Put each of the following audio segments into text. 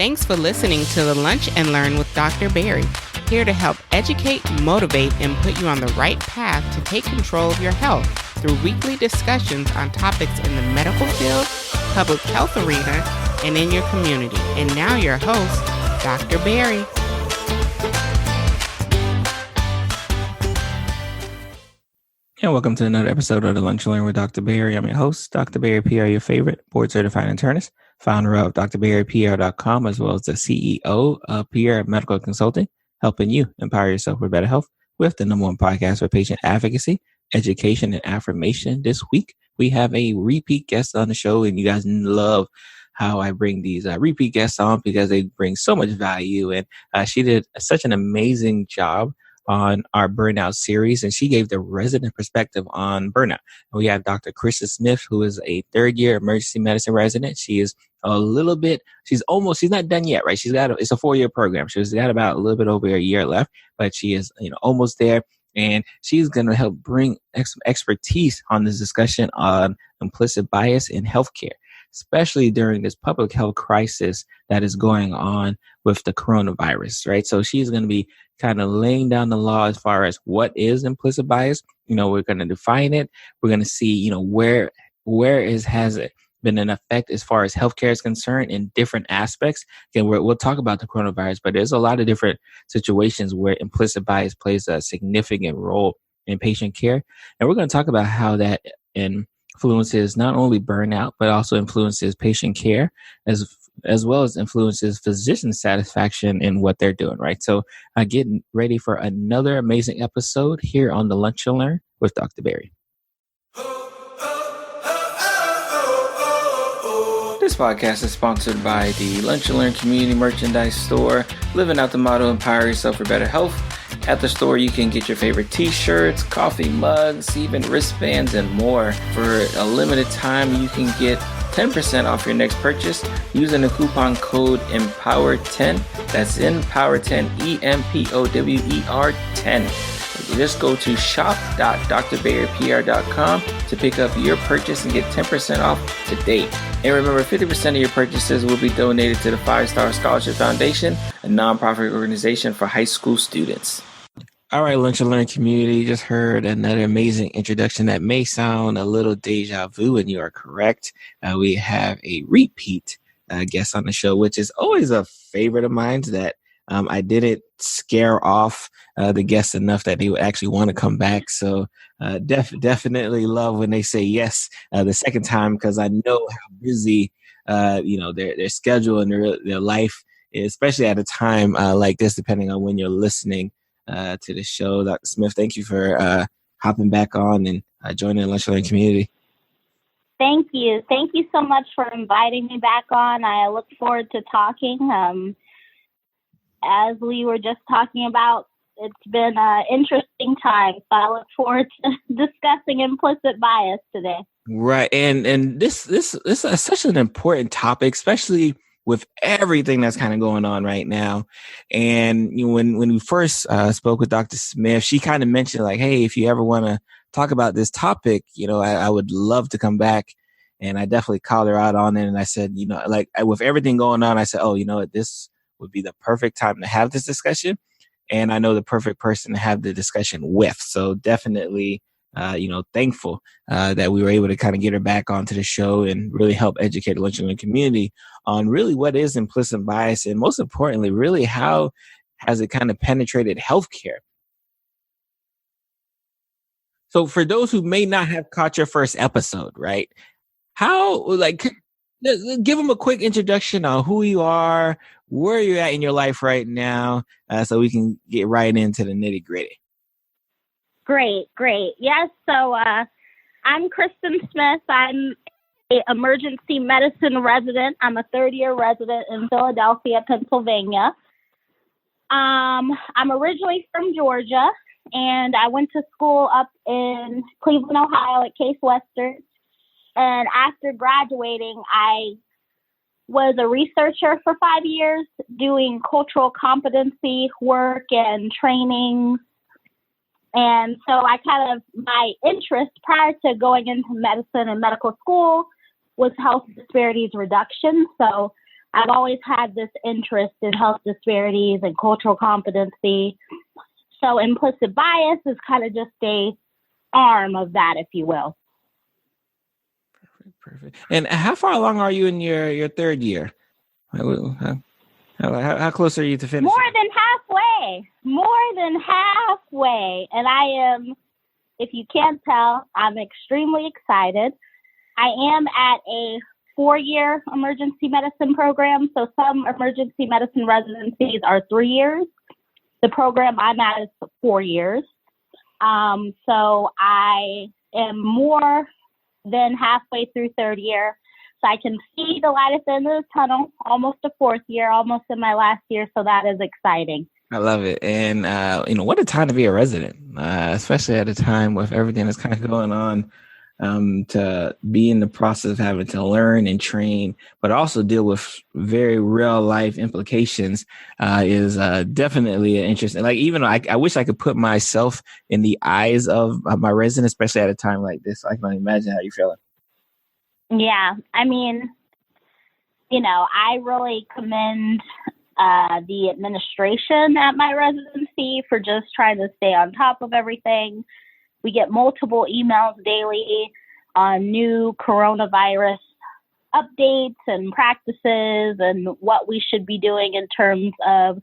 Thanks for listening to the Lunch and Learn with Dr. Barry, here to help educate, motivate, and put you on the right path to take control of your health through weekly discussions on topics in the medical field, public health arena, and in your community. And now your host, Dr. Barry. And welcome to another episode of the Lunch and Learn with Dr. Barry. I'm your host, Dr. Barry PR, your favorite board-certified internist, founder of drbarrypr.com, as well as the CEO of PR Medical Consulting, helping you empower yourself with better health with the #1 podcast for patient advocacy, education, and affirmation. This week, we have a repeat guest on the show, and you guys love how I bring these repeat guests on because they bring so much value. And she did such an amazing job on our burnout series, and she gave the resident perspective on burnout. And we have Dr. Kristyn Smith, who is a third-year emergency medicine resident. She is she's not done yet, right? It's a 4-year program. She's got about a little bit over a year left, but she is, almost there. And she's going to help bring expertise on this discussion on implicit bias in healthcare, especially during this public health crisis that is going on with the coronavirus, right? So she's going to be kind of laying down the law as far as what is implicit bias. We're going to define it. We're going to see, where has it been an effect as far as healthcare is concerned in different aspects. Again, we'll talk about the coronavirus, but there's a lot of different situations where implicit bias plays a significant role in patient care. And we're going to talk about how that influences not only burnout, but also influences patient care as well as influences physician satisfaction in what they're doing, right? So getting ready for another amazing episode here on the Lunch and Learn with Dr. Barry. This podcast is sponsored by the Lunch and Learn Community Merchandise Store, living out the motto, empower yourself for better health. At the store, you can get your favorite t-shirts, coffee mugs, even wristbands, and more. For a limited time, you can get 10% off your next purchase using the coupon code EMPOWER10. That's EMPOWER10, EMPOWER10. You just go to shop.drbarrypr.com to pick up your purchase and get 10% off today. And remember, 50% of your purchases will be donated to the 5-Star Scholarship Foundation, a nonprofit organization for high school students. All right, Lunch and Learn community, you just heard another amazing introduction that may sound a little deja vu, and you are correct. We have a repeat guest on the show, which is always a favorite of mine that I didn't scare off the guests enough that they would actually want to come back. So definitely love when they say yes the second time, because I know how busy their schedule and their life is, especially at a time like this, depending on when you're listening to the show. Dr. Smith, thank you for hopping back on and joining the Lunch and Learn community. Thank you. Thank you so much for inviting me back on. I look forward to talking. As we were just talking about, it's been an interesting time, so I look forward to discussing implicit bias today. Right, and this is such an important topic, especially with everything that's kind of going on right now. And when we first spoke with Dr. Smith, she kind of mentioned like, hey, if you ever want to talk about this topic, I would love to come back. And I definitely called her out on it. And I said, with everything going on, I said, this would be the perfect time to have this discussion. And I know the perfect person to have the discussion with. So definitely, thankful that we were able to kind of get her back onto the show and really help educate the Lunch and Learn community on really what is implicit bias, and most importantly, really how has it kind of penetrated healthcare. So for those who may not have caught your first episode, right? Give them a quick introduction on who you are, where you're at in your life right now, so we can get right into the nitty gritty. Great. Yes, so I'm Kristyn Smith. I'm an emergency medicine resident. I'm a third-year resident in Philadelphia, Pennsylvania. I'm originally from Georgia, and I went to school up in Cleveland, Ohio at Case Western. And after graduating, I was a researcher for 5 years doing cultural competency work and training. And so my interest prior to going into medicine and medical school was health disparities reduction. So I've always had this interest in health disparities and cultural competency. So implicit bias is kind of just a arm of that, if you will. Perfect. And how far along are you in your third year? How close are you to finishing? More than halfway. And I am, if you can't tell, I'm extremely excited. I am at a 4-year emergency medicine program. So some emergency medicine residencies are 3 years. The program I'm at is 4 years. So I am more than halfway through third year. So I can see the light at the end of the tunnel, almost a 4th year, almost in my last year. So that is exciting. I love it. And, what a time to be a resident, especially at a time with everything that's kind of going on, to be in the process of having to learn and train, but also deal with very real life implications, is definitely an interesting. Like, even I wish I could put myself in the eyes of my resident, especially at a time like this. I can only imagine how you're feeling. Yeah. I mean, I really commend the administration at my residency for just trying to stay on top of everything. We get multiple emails daily on new coronavirus updates and practices and what we should be doing in terms of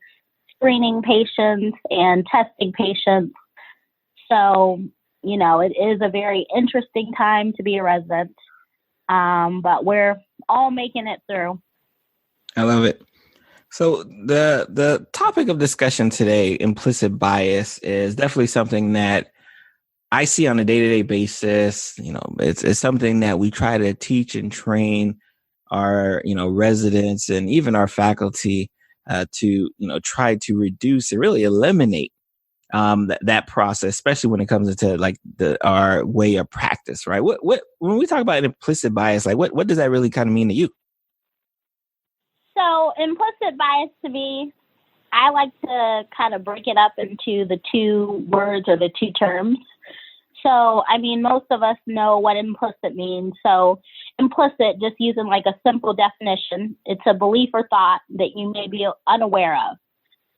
screening patients and testing patients. So, it is a very interesting time to be a resident, but we're all making it through. I love it. So the topic of discussion today, implicit bias, is definitely something that I see on a day-to-day basis. It's something that we try to teach and train our, residents and even our faculty to, try to reduce and really eliminate that process, especially when it comes into like our way of practice, right? What when we talk about implicit bias, like what does that really kind of mean to you? So implicit bias to me, I like to kind of break it up into the 2 words or the 2 terms. So, I mean, most of us know what implicit means. So implicit, just using like a simple definition, it's a belief or thought that you may be unaware of.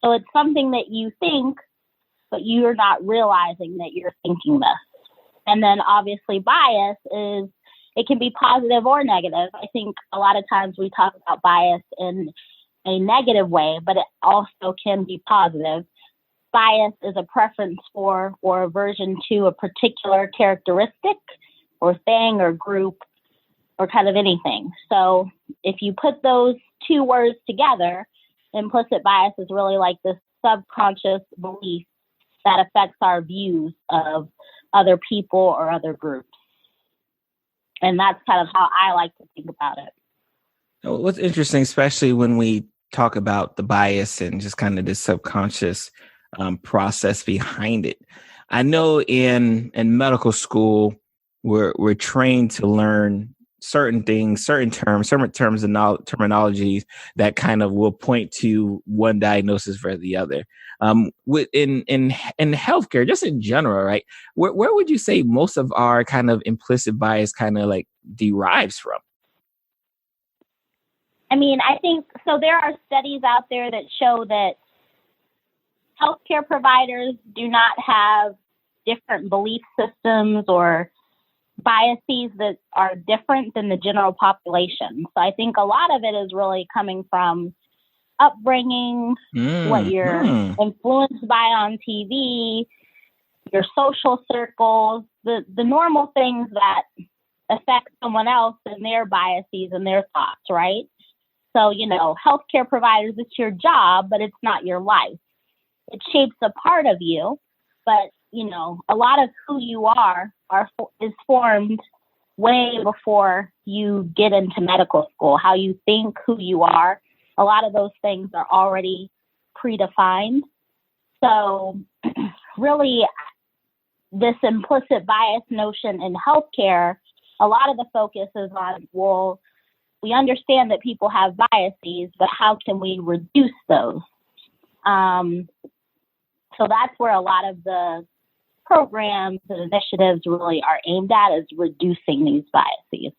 So it's something that you think, but you're not realizing that you're thinking this. And then obviously bias is, it can be positive or negative. I think a lot of times we talk about bias in a negative way, but it also can be positive. Bias is a preference for or aversion to a particular characteristic or thing or group or kind of anything. So if you put those 2 words together, implicit bias is really like this subconscious belief that affects our views of other people or other groups. And that's kind of how I like to think about it. What's interesting, especially when we talk about the bias and just kind of this subconscious process behind it. I know in medical school, we're trained to learn certain things, certain terms and terminologies that kind of will point to one diagnosis for the other. In healthcare, just in general, right? Where would you say most of our kind of implicit bias kind of like derives from? I mean, I think so. There are studies out there that show that healthcare providers do not have different belief systems or biases that are different than the general population. So I think a lot of it is really coming from upbringing, what you're influenced by on TV, your social circles, the normal things that affect someone else and their biases and their thoughts, right? So, healthcare providers, it's your job, but it's not your life. It shapes a part of you, but, a lot of who you is formed way before you get into medical school. How you think, who you are, a lot of those things are already predefined. So really, this implicit bias notion in healthcare, a lot of the focus is on, well, we understand that people have biases, but how can we reduce those? So that's where a lot of the programs and initiatives really are aimed at, is reducing these biases.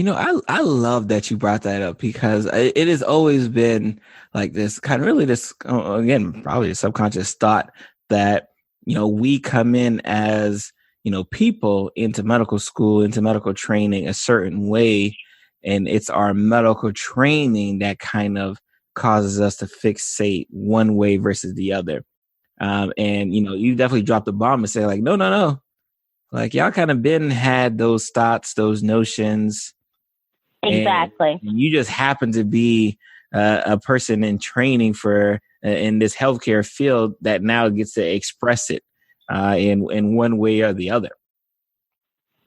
I love that you brought that up because it has always been like this kind of really this, again, probably a subconscious thought that, we come in as, people into medical school, into medical training a certain way. And it's our medical training that kind of causes us to fixate one way versus the other. And, you definitely dropped the bomb and say like, no, no, no. Like y'all kind of had those thoughts, those notions. Exactly. And you just happen to be a person in training for in this healthcare field that now gets to express it in one way or the other.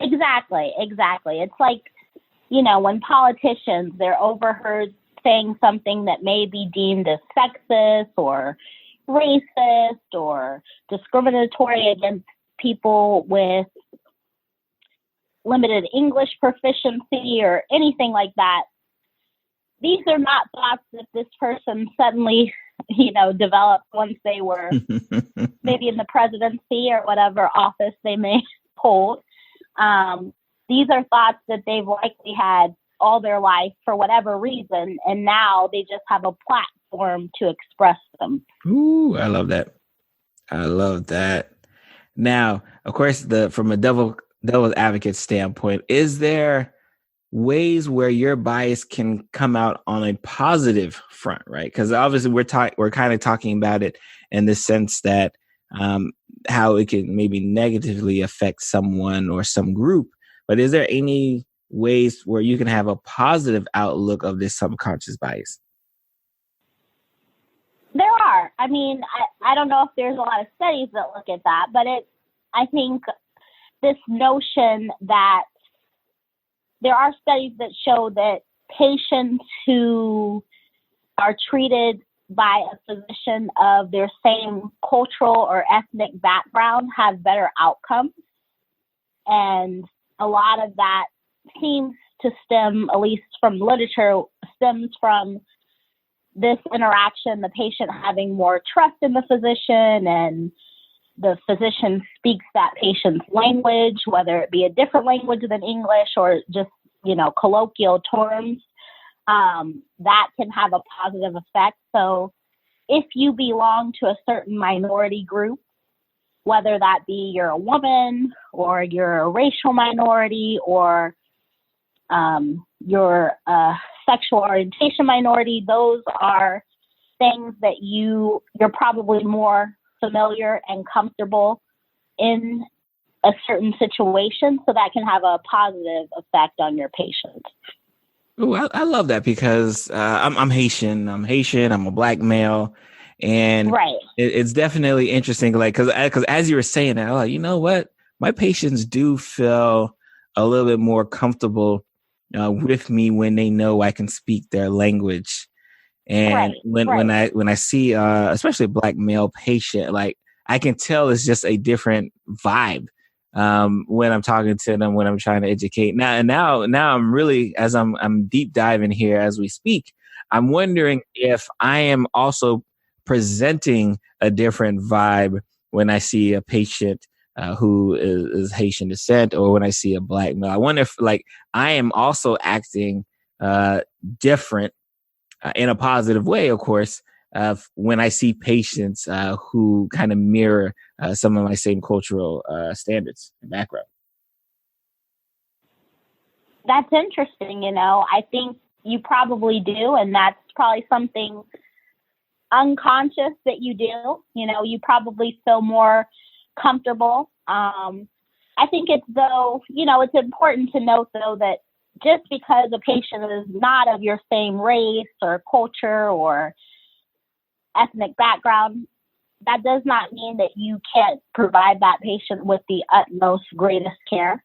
Exactly. It's like, when politicians, they're overheard saying something that may be deemed as sexist or racist or discriminatory against people with limited English proficiency or anything like that. These are not thoughts that this person suddenly, developed once they were maybe in the presidency or whatever office they may hold. These are thoughts that they've likely had all their life for whatever reason, and now they just have a platform to express them. Ooh, I love that. Now, of course, from a devil's advocate standpoint, is there ways where your bias can come out on a positive front, right? Because obviously we're kind of talking about it in the sense that how it can maybe negatively affect someone or some group. But is there any ways where you can have a positive outlook of this subconscious bias? There are. I mean, I don't know if there's a lot of studies that look at that, but I think this notion that there are studies that show that patients who are treated by a physician of their same cultural or ethnic background have better outcomes. And a lot of that seems to stem, at least from literature, stems from this interaction, the patient having more trust in the physician, and the physician speaks that patient's language, whether it be a different language than English or just, colloquial terms. That can have a positive effect. So if you belong to a certain minority group, whether that be you're a woman or you're a racial minority or you're a sexual orientation minority, those are things that you're probably more familiar and comfortable in a certain situation. So that can have a positive effect on your patient. Oh, I love that because I'm Haitian. I'm a Black male. And right. It's definitely interesting, like, because as you were saying that, I'm like, you know what? My patients do feel a little bit more comfortable with me when they know I can speak their language. And when I see, especially a Black male patient, like I can tell it's just a different vibe when I'm talking to them, when I'm trying to educate. Now I'm really, as I'm deep diving here as we speak, I'm wondering if I am also presenting a different vibe when I see a patient who is Haitian descent, or when I see a Black male. I wonder if like I am also acting different in a positive way, of course, when I see patients who kind of mirror some of my same cultural standards and background. That's interesting. I think you probably do, and that's probably something unconscious that you do. You probably feel more comfortable. I think it's important to note though that just because a patient is not of your same race or culture or ethnic background, that does not mean that you can't provide that patient with the utmost greatest care.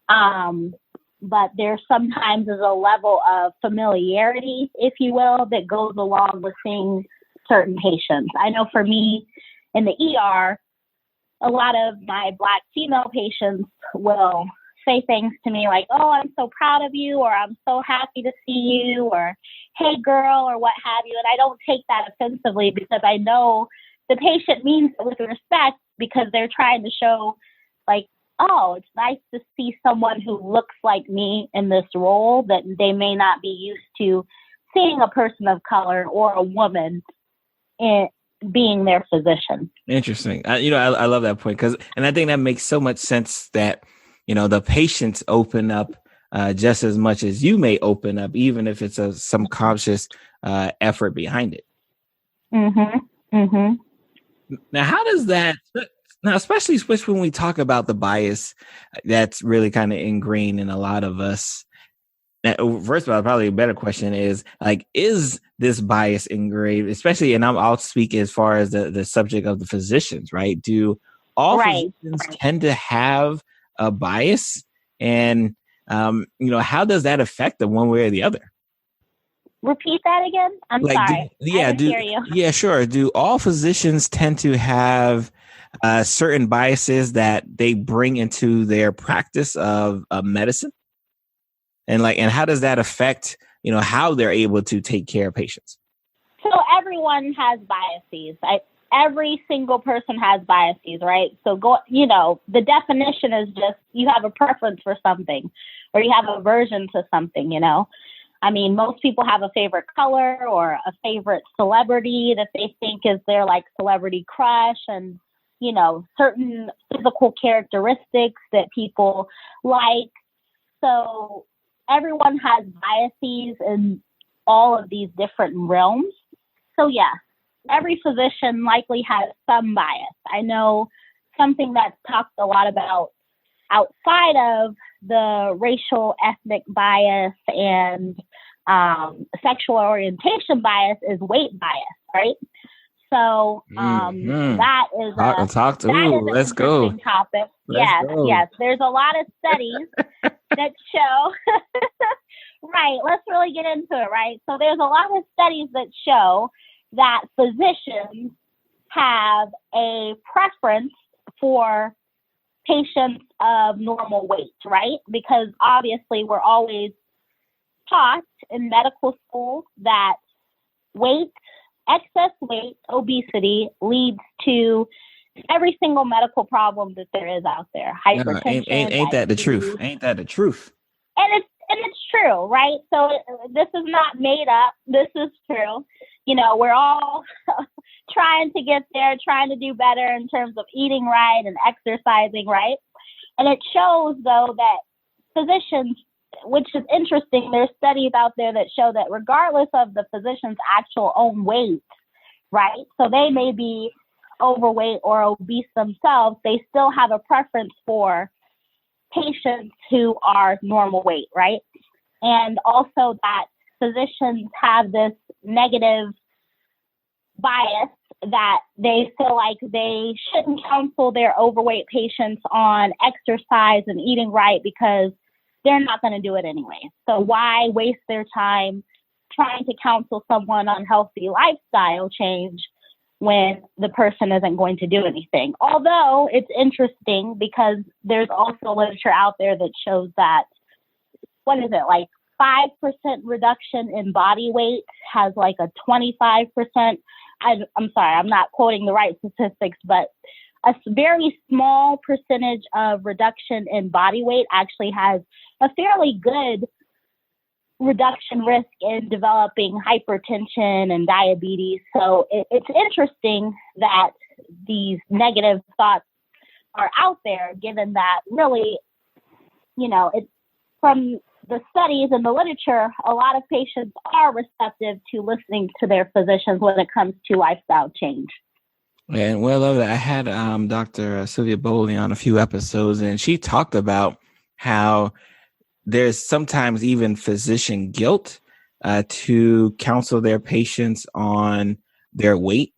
But there sometimes is a level of familiarity, if you will, that goes along with seeing certain patients. I know for me in the ER, a lot of my Black female patients will say things to me like, oh, I'm so proud of you, or I'm so happy to see you, or hey girl, or what have you. And I don't take that offensively because I know the patient means it with respect, because they're trying to show like oh, it's nice to see someone who looks like me in this role that they may not be used to seeing a person of color or a woman in being their physician. Interesting. I love that point and I think that makes so much sense that, the patients open up just as much as you may open up, even if it's some conscious effort behind it. Mm-hmm. Mm-hmm. Now, how does that, now, especially when we talk about the bias that's really kind of ingrained in a lot of us. Now, first of all, probably a better question is is this bias ingrained, especially, and I'll speak as far as the subject of the physicians, right? Do all physicians tend to have a bias? And, how does that affect them one way or the other? Repeat that again. I'm sorry. I didn't hear you. Yeah, sure. Do all physicians tend to have certain biases that they bring into their practice of medicine? And how does that affect, how they're able to take care of patients? So everyone has biases. Every single person has biases, right? So the definition is just you have a preference for something or you have aversion to something, I mean, most people have a favorite color or a favorite celebrity that they think is their celebrity crush, and, certain physical characteristics that people like. So everyone has biases in all of these different realms. So yeah, every physician likely has some bias. I know something that's talked a lot about outside of the racial ethnic bias and sexual orientation bias is weight bias, right? So that is let's go. Topic. Yes. There's a lot of studies that show. Right. Let's really get into it. Right. So there's a lot of studies that show that physicians have a preference for patients of normal weight, right? Because obviously we're always taught in medical school that excess weight, obesity leads to every single medical problem that there is out there. Hypertension. Ain't that the truth? Ain't that the truth? And it's true, right? So this is not made up. This is true. We're all trying to get there, trying to do better in terms of eating right and exercising right. And it shows, though, that physicians, which is interesting, there's studies out there that show that regardless of the physician's actual own weight, right? So they may be overweight or obese themselves, they still have a preference for patients who are normal weight, right? And also that physicians have this negative bias that they feel like they shouldn't counsel their overweight patients on exercise and eating right because they're not going to do it anyway. So why waste their time trying to counsel someone on healthy lifestyle change when the person isn't going to do anything? Although it's interesting because there's also literature out there that shows that, 5% reduction in body weight has a 25%. I'm sorry, I'm not quoting the right statistics, but a very small percentage of reduction in body weight actually has a fairly good reduction risk in developing hypertension and diabetes. So it's interesting that these negative thoughts are out there, given that really, it's from the studies and the literature, a lot of patients are receptive to listening to their physicians when it comes to lifestyle change. And I had Dr. Sylvia Bowley on a few episodes, and she talked about how there's sometimes even physician guilt to counsel their patients on their weight,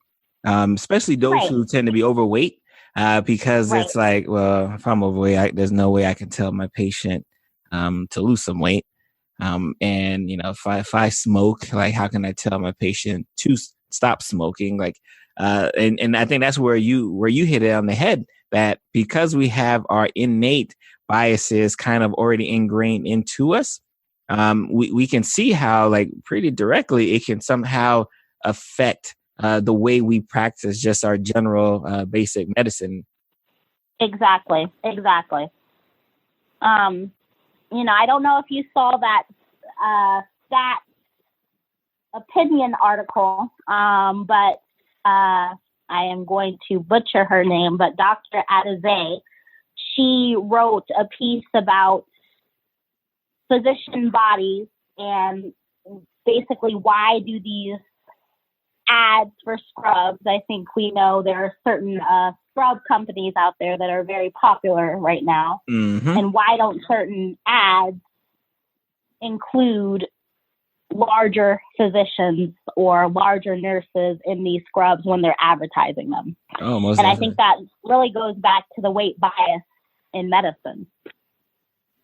especially those who tend to be overweight, because it's if I'm overweight, there's no way I can tell my patient to lose some weight. And if I smoke, how can I tell my patient to stop smoking? And I think that's where you hit it on the head, that because we have our innate biases kind of already ingrained into us, we can see how pretty directly it can somehow affect the way we practice just our general basic medicine. Exactly. I don't know if you saw that opinion article, but I am going to butcher her name, but Dr. Adazay, she wrote a piece about physician bodies and basically why do these ads for scrubs. I think we know there are certain scrub companies out there that are very popular right now. Mm-hmm. And why don't certain ads include larger physicians or larger nurses in these scrubs when they're advertising them? Oh, most and definitely. I think that really goes back to the weight bias in medicine.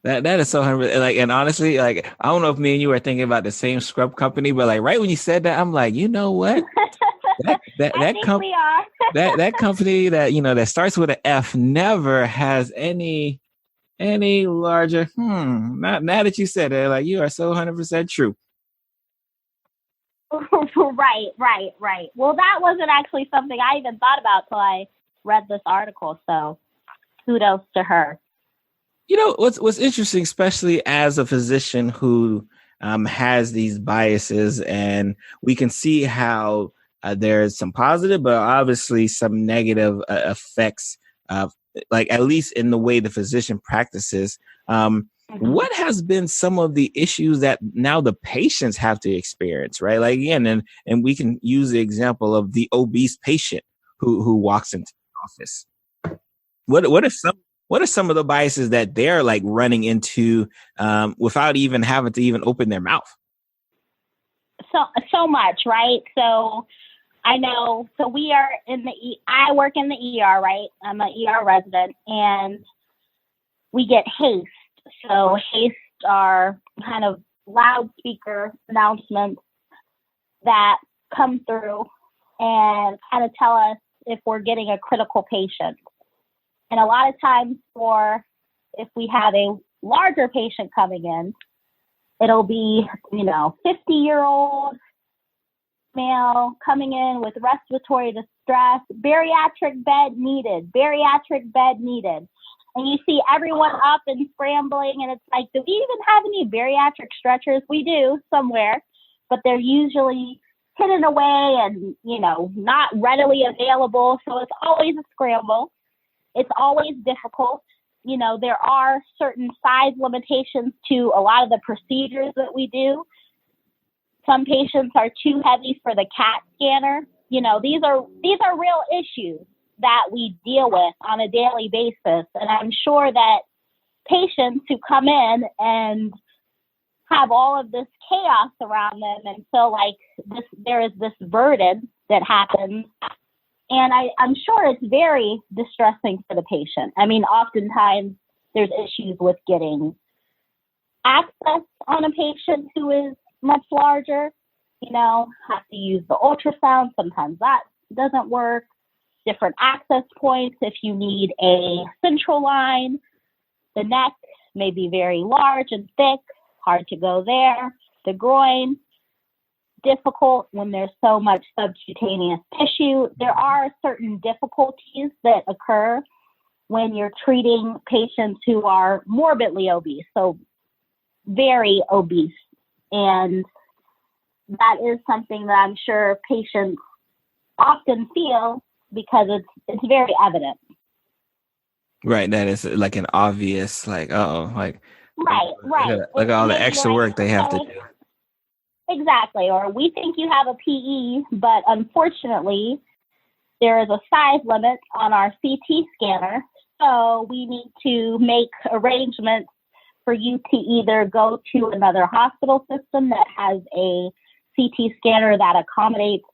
That is so like, and honestly, like, I don't know if me and you are thinking about the same scrub company, but like right when you said that, I'm like, you know what? I think we are. that company that that starts with an F never has any larger. Not now that you said it, like you are so 100% true. Right. Well, that wasn't actually something I even thought about till I read this article. So, kudos to her. What's interesting, especially as a physician who has these biases, and we can see how there's some positive, but obviously some negative effects, like at least in the way the physician practices. What has been some of the issues that now the patients have to experience, right? Like again, and we can use the example of the obese patient who walks into the office. What are some of the biases that they're like running into without even having to even open their mouth? So much, right? So I know. So we are I work in the ER, right? I'm an ER resident, and we get haste. So haste are kind of loudspeaker announcements that come through and kind of tell us if we're getting a critical patient. And a lot of times if we have a larger patient coming in, it'll be, 50-year-old male coming in with respiratory distress, bariatric bed needed. And you see everyone up and scrambling, and it's like, do we even have any bariatric stretchers? We do somewhere, but they're usually hidden away and, not readily available. So it's always a scramble. It's always difficult. There are certain size limitations to a lot of the procedures that we do. Some patients are too heavy for the CAT scanner. These are real issues that we deal with on a daily basis. And I'm sure that patients who come in and have all of this chaos around them and feel like there is this burden that happens. And I'm sure it's very distressing for the patient. I mean, oftentimes there's issues with getting access on a patient who is much larger, have to use the ultrasound. Sometimes that doesn't work. Different access points. If you need a central line, the neck may be very large and thick, hard to go there. The groin, difficult when there's so much subcutaneous tissue. There are certain difficulties that occur when you're treating patients who are morbidly obese, so very obese. And that is something that I'm sure patients often feel because it's very evident. Right. That is like an obvious, like, Right. Look at all the extra work they have to do. Exactly. Or we think you have a PE, but unfortunately, there is a size limit on our CT scanner. So we need to make arrangements for you to either go to another hospital system that has a CT scanner that accommodates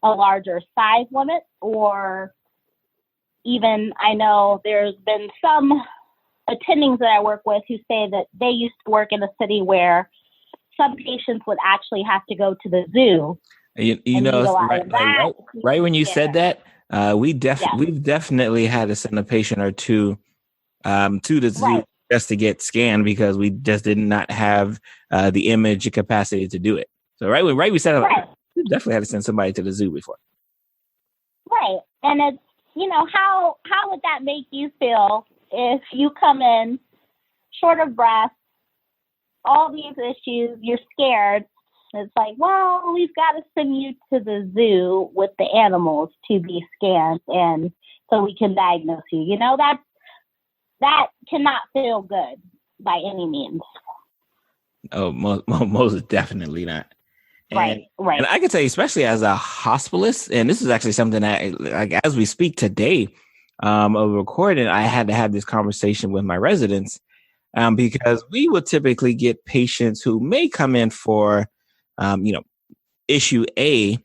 a larger size limit, or even I know there's been some attendings that I work with who say that they used to work in a city where some patients would actually have to go to the zoo. Right when you said that, we've definitely had to send a patient or two to the zoo just to get scanned because we just did not have the image capacity to do it. So we said we definitely had to send somebody to the zoo before. Right, and how would that make you feel if you come in short of breath, all these issues, you're scared. It's like, well, we've got to send you to the zoo with the animals to be scanned and so we can diagnose you. That cannot feel good by any means. Oh, most definitely not. Right. And I can tell you, especially as a hospitalist, and this is actually something that, like, as we speak today, of recording, I had to have this conversation with my residents, because we will typically get patients who may come in for, issue A,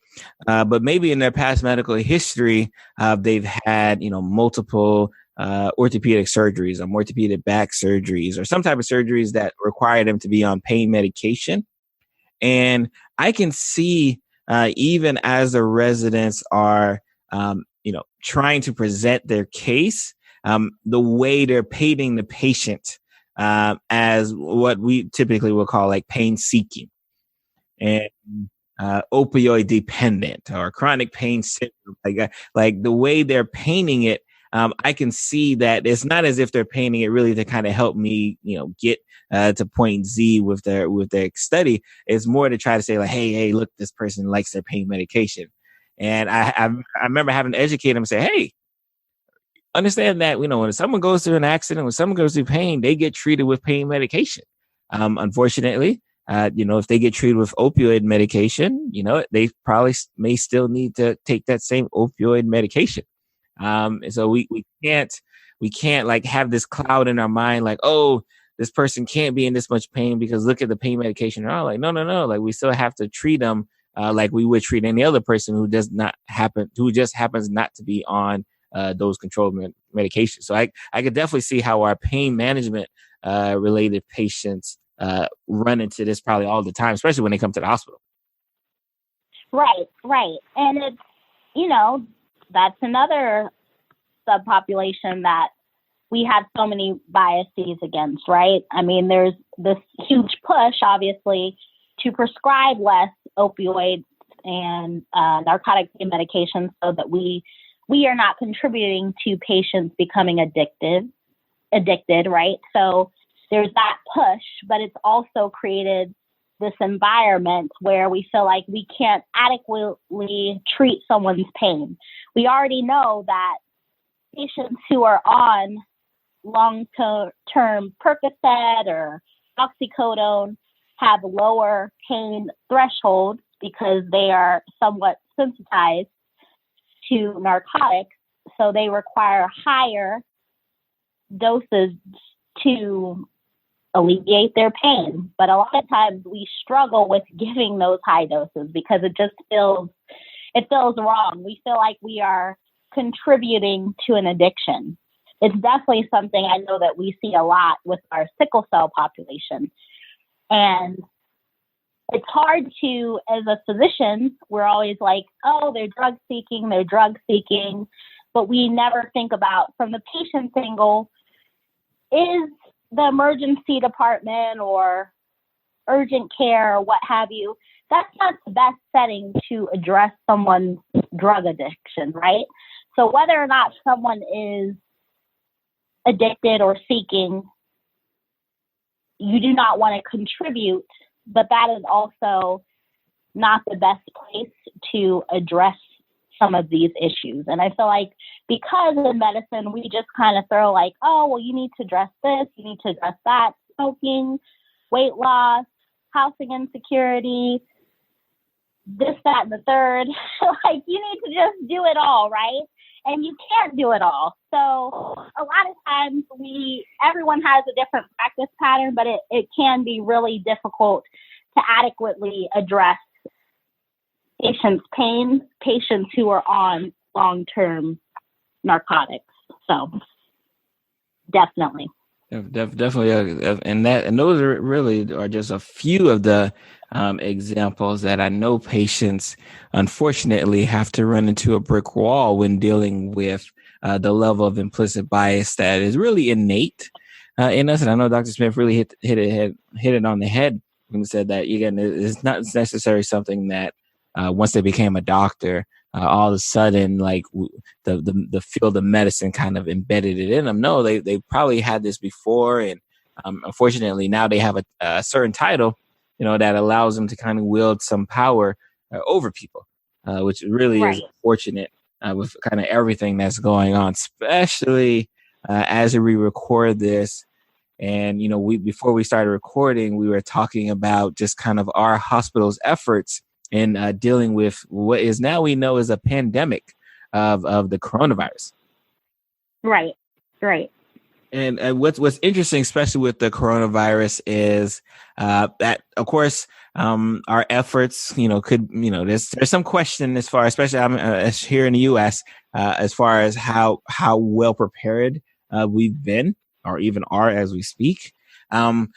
but maybe in their past medical history, they've had, multiple orthopedic surgeries or orthopedic back surgeries or some type of surgeries that require them to be on pain medication. And I can see, even as the residents are, trying to present their case, the way they're painting the patient as what we typically will call like pain seeking and opioid dependent or chronic pain syndrome. Like the way they're painting it, I can see that it's not as if they're painting it really to kind of help me, get to point Z with their study. It's more to try to say like, hey, look, this person likes their pain medication. And I remember having to educate them and say, hey, understand that, when someone goes through an accident, when someone goes through pain, they get treated with pain medication. Unfortunately, if they get treated with opioid medication, they probably may still need to take that same opioid medication. So we can't like have this cloud in our mind, like, oh, this person can't be in this much pain because look at the pain medication. Oh, like, no. Like we still have to treat them, like we would treat any other person who just happens not to be on, those controlled medications. So I could definitely see how our pain management, related patients, run into this probably all the time, especially when they come to the hospital. Right. And it's, that's another subpopulation that we have so many biases against, right? I mean, there's this huge push, obviously, to prescribe less opioids and narcotic medications so that we are not contributing to patients becoming addicted, right? So there's that push, but it's also created this environment where we feel like we can't adequately treat someone's pain. We already know that patients who are on long-term Percocet or oxycodone have lower pain thresholds because they are somewhat sensitized to narcotics, so they require higher doses to alleviate their pain. But a lot of times we struggle with giving those high doses because it feels wrong. We feel like we are contributing to an addiction. It's definitely something I know that we see a lot with our sickle cell population. And it's hard to, as a physician, we're always like, oh, they're drug seeking, but we never think about from the patient's angle, is the emergency department or urgent care or what have you, that's not the best setting to address someone's drug addiction, right? So whether or not someone is addicted or seeking, you do not want to contribute, but that is also not the best place to address some of these issues. And I feel like because in medicine, we just kind of throw like, oh, well, you need to address this, you need to address that, smoking, weight loss, housing insecurity, this, that, and the third. Like, you need to just do it all, right? And you can't do it all. So a lot of times everyone has a different practice pattern, but it can be really difficult to adequately address patients' pain, patients who are on long-term narcotics. So definitely. Definitely, and those are just a few of the examples that I know patients unfortunately have to run into a brick wall when dealing with the level of implicit bias that is really innate in us. And I know Dr. Smith really hit it on the head when he said that, again, it's not necessarily something that once they became a doctor all of a sudden, like the field of medicine kind of embedded it in them. No, they probably had this before, and unfortunately now they have a certain title, that allows them to kind of wield some power over people, which really is unfortunate with kind of everything that's going on, especially as we record this. And, before we started recording, we were talking about just kind of our hospital's efforts in dealing with what is now we know is a pandemic of the coronavirus. Right. And what's interesting, especially with the coronavirus, is that, of course, our efforts, could, there's some question as far, especially here in the U.S., as far as how well prepared we've been, or even are as we speak. But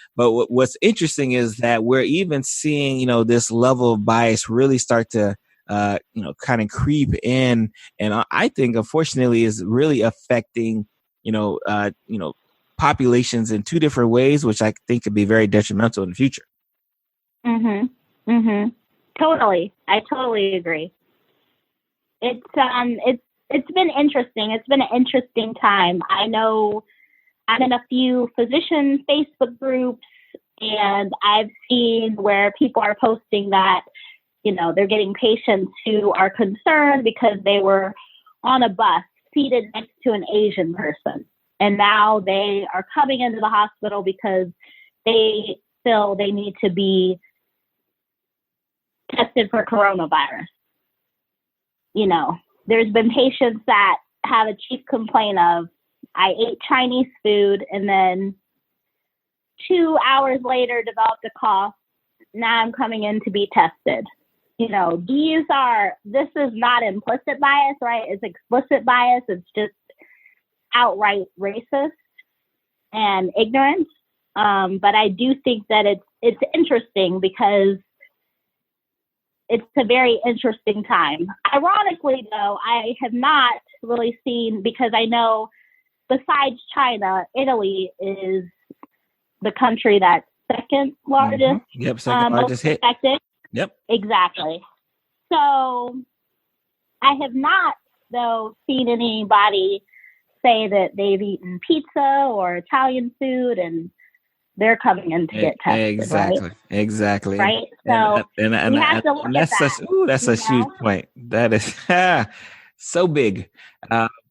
what's interesting is that we're even seeing, this level of bias really start to, kind of creep in. And I think, unfortunately, is really affecting, populations in two different ways, which I think could be very detrimental in the future. Totally. I totally agree. It's been interesting. It's been an interesting time. I know I'm in a few physician Facebook groups, and I've seen where people are posting that, they're getting patients who are concerned because they were on a bus seated next to an Asian person. And now they are coming into the hospital because they feel they need to be tested for coronavirus. There's been patients that have a chief complaint of, I ate Chinese food and then 2 hours later developed a cough. Now I'm coming in to be tested. This is not implicit bias, right? It's explicit bias. It's just outright racist and ignorant. But I do think that it's interesting because it's a very interesting time. Ironically, though, I have not really seen, because I know besides China, Italy is the country that's second largest. Yep, second largest hit. Affected. Yep. Exactly. So I have not, though, seen anybody say that they've eaten pizza or Italian food and they're coming in to get tested. Exactly. Right. So and we have to look at that. That's a huge point. That is so big,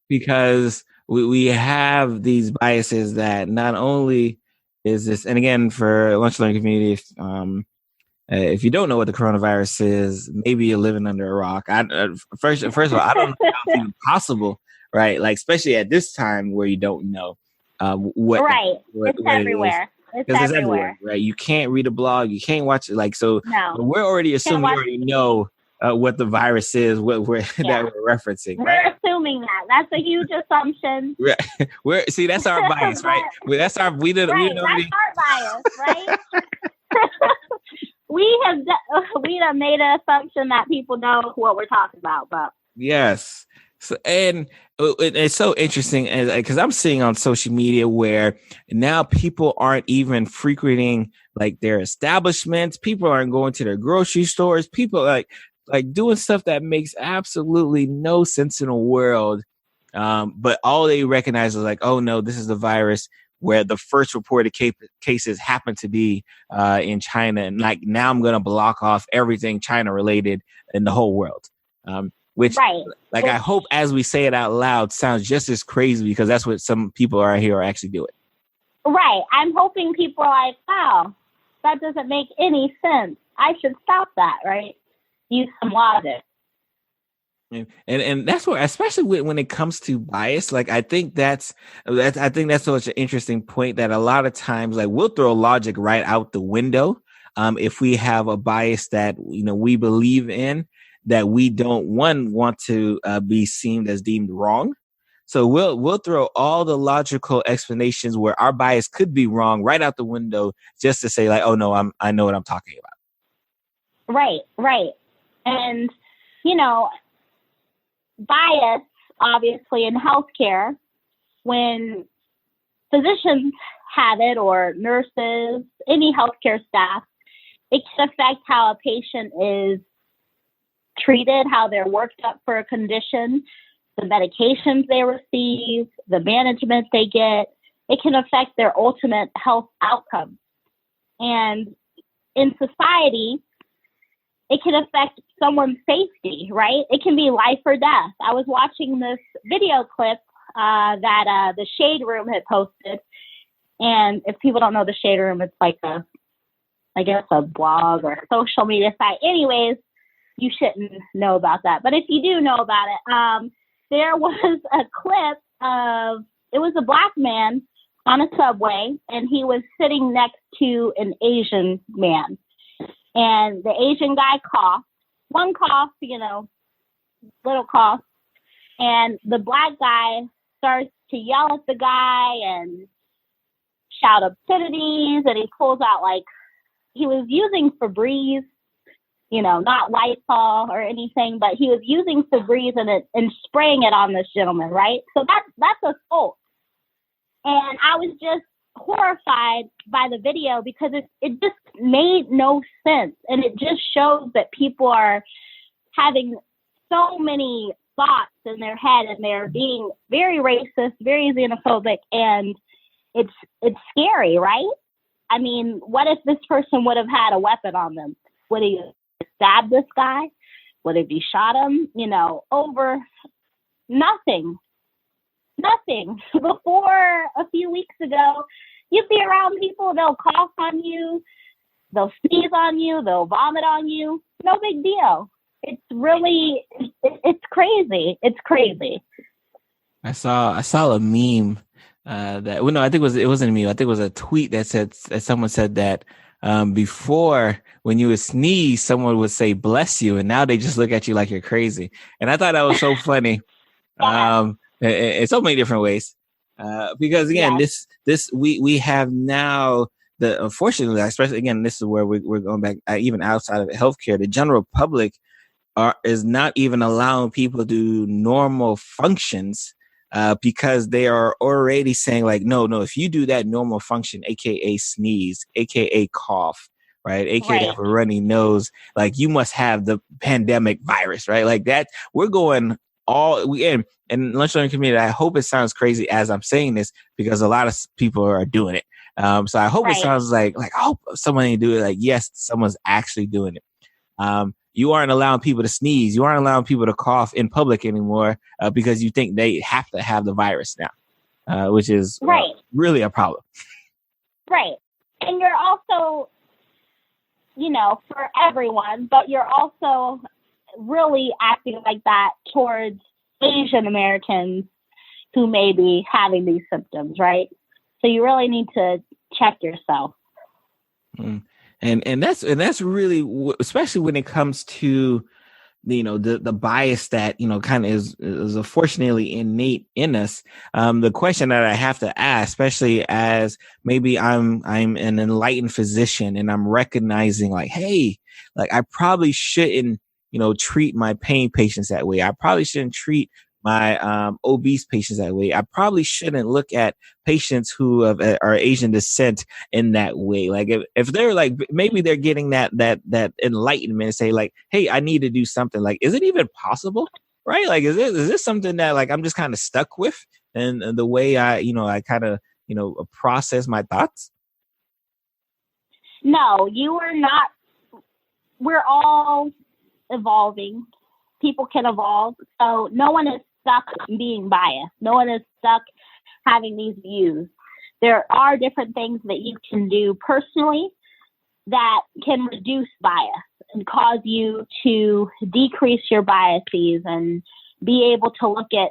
because we have these biases that not only is this, and again, for lunch learning community, if you don't know what the coronavirus is, maybe you're living under a rock. First of all, I don't know how it's even possible, right? Like, especially at this time where you don't know what. Right. It's everywhere. It's everywhere, right? You can't read a blog. You can't watch it. Like, so no. We're already assuming you already know what the virus is, that we're referencing. We're right? assuming that. That's a huge assumption. See, that's our bias, right? That's our we did that's our bias, right? we have made an assumption that people know what we're talking about, but yes. So, and it's so interesting, because I'm seeing on social media where now people aren't even frequenting like their establishments. People aren't going to their grocery stores. People like doing stuff that makes absolutely no sense in the world. But all they recognize is like, oh no, this is the virus, where the first reported cases happen to be in China. And like, now I'm going to block off everything China related in the whole world. Which, I hope as we say it out loud sounds just as crazy, because that's what some people are actually doing. Right. I'm hoping people are like, wow, that doesn't make any sense. I should stop that, right? Use some logic. And that's where, especially when it comes to bias, like I think that's such an interesting point, that a lot of times, like, we'll throw logic right out the window if we have a bias that we believe in, that we don't want to be seen as deemed wrong. So we'll throw all the logical explanations where our bias could be wrong right out the window, just to say like, oh no, I know what I'm talking about. Right. And bias, obviously, in healthcare, when physicians have it, or nurses, any healthcare staff, it can affect how a patient is treated, how they're worked up for a condition, the medications they receive, the management they get, it can affect their ultimate health outcomes. And in society, it can affect someone's safety, right? It can be life or death. I was watching this video clip that the Shade Room had posted. And if people don't know the Shade Room, it's like a blog or a social media site. Anyways, you shouldn't know about that. But if you do know about it, there was a clip of, it was a Black man on a subway, and he was sitting next to an Asian man. And the Asian guy coughed. One cough, little cough. And the Black guy starts to yell at the guy and shout obscenities, and he pulls out, like, he was using Febreze, not Lysol or anything, but he was using Febreze and spraying it on this gentleman, right? So that's assault. And I was just horrified by the video because it just made no sense. And it just shows that people are having so many thoughts in their head, and they're being very racist, very xenophobic, and it's scary, right? I mean, what if this person would have had a weapon on them? Would he have stabbed this guy? Would have he shot him? Over nothing. Before a few weeks ago, you'd be around people, they'll cough on you, they'll sneeze on you, they'll vomit on you. No big deal. It's really, it's crazy. It's crazy. I saw a meme I think it wasn't a meme. I think it was a tweet that someone said that before, when you would sneeze, someone would say "bless you," and now they just look at you like you're crazy. And I thought that was so funny. In so many different ways, because again, we have now unfortunately, especially again, this is where we're going back, even outside of healthcare, the general public is not even allowing people to do normal functions because they are already saying like, no, if you do that normal function, aka sneeze, aka cough, right, aka have a runny nose, like you must have the pandemic virus, right? Like that, we're going and lunch learning community. I hope it sounds crazy as I'm saying this because a lot of people are doing it. So I hope it sounds like I hope someone ain't do it. Like, yes, someone's actually doing it. You aren't allowing people to sneeze. You aren't allowing people to cough in public anymore because you think they have to have the virus now, which is really a problem. Right. And you're also, for everyone, but you're also really acting like that towards Asian Americans who may be having these symptoms, right? So you really need to check yourself. And that's really, especially when it comes to the bias that kind of is unfortunately innate in us. The question that I have to ask, especially as maybe I'm an enlightened physician and I'm recognizing like, hey, like I probably shouldn't treat my pain patients that way. I probably shouldn't treat my obese patients that way. I probably shouldn't look at patients who are Asian descent in that way. Like if they're like, maybe they're getting that enlightenment and say like, hey, I need to do something. Like, is it even possible? Right? Like, is this something that like I'm just kind of stuck with, and the way I kind of process my thoughts? No, you are not. We're all evolving. People can evolve. So no one is stuck being biased. No one is stuck having these views. There are different things that you can do personally that can reduce bias and cause you to decrease your biases and be able to look at